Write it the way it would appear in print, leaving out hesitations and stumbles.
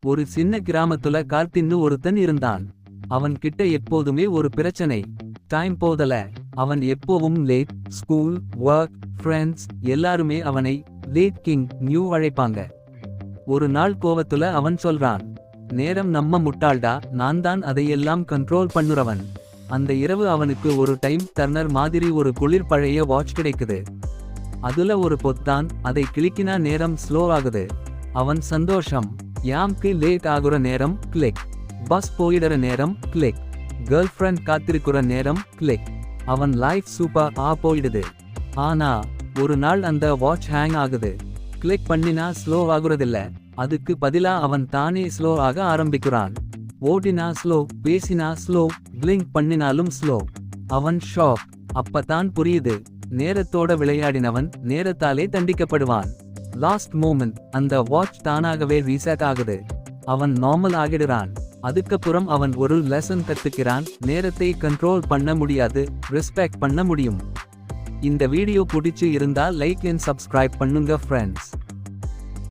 ஒரு சின்ன கிராமத்துல கார்த்தின்னு ஒருத்தன் இருந்தான். அவன் கிட்ட எப்போதுமே ஒரு பிரச்சனை. டைம் போதல. அவன் எப்போவும் லேட். ஸ்கூல், ஒர்க், ஃப்ரெண்ட்ஸ் எல்லாருமே அவனை லேட் கிங் நியூ அழைப்பாங்க. ஒரு நாள் கோவத்துல அவன் சொல்றான், நேரம் நம்ம முட்டாள்டா, நான் தான் அதையெல்லாம் கண்ட்ரோல் பண்ணுறவன். அந்த இரவு அவனுக்கு ஒரு டைம் டர்னர் மாதிரி ஒரு குளிர் பழைய வாட்ச் கிடைக்குது. அதுல ஒரு பொத்தான், அதை கிளிக்கினா நேரம் ஸ்லோ ஆகுது. அவன் சந்தோஷம். யாம்க்கு லேட் ஆகுற நேரம் கிளிக். பஸ் போயிடுற நேரம் கிளிக். கேர்ள் ஃப்ரெண்ட் காத்திருக்கிற நேரம் கிளிக். அவன் லைஃப் சூப்பர் போயிடுது. ஆனா ஒரு நாள் அந்த வாட்ச் ஹேங் ஆகுது. கிளிக் பண்ணினா ஸ்லோ ஆகுறதில்ல. அதுக்கு பதிலா அவன் தானே ஸ்லோ ஆக ஆரம்பிக்கிறான். ஓடினா ஸ்லோ, பேசினா ஸ்லோ, பிளிங்க் பண்ணினாலும் ஸ்லோ. அவன் ஷாக். அப்பதான் புரியுது, நேரத்தோட விளையாடினவன் நேரத்தாலே தண்டிக்கப்படுவான். லாஸ்ட் மோமெண்ட் அந்த வாட்ச் தானாகவே ரீசெட் ஆகுது. அவன் நார்மல் ஆகிடுறான். அதுக்கப்புறம் அவன் ஒரு லெசன் கத்துக்கிறான். நேரத்தை கண்ட்ரோல் பண்ண முடியாது, ரெஸ்பெக்ட் பண்ண முடியும். இந்த வீடியோ பிடிச்சு இருந்தா லைக் அண்ட் சப்ஸ்கிரைப் பண்ணுங்க ஃப்ரெண்ட்ஸ்.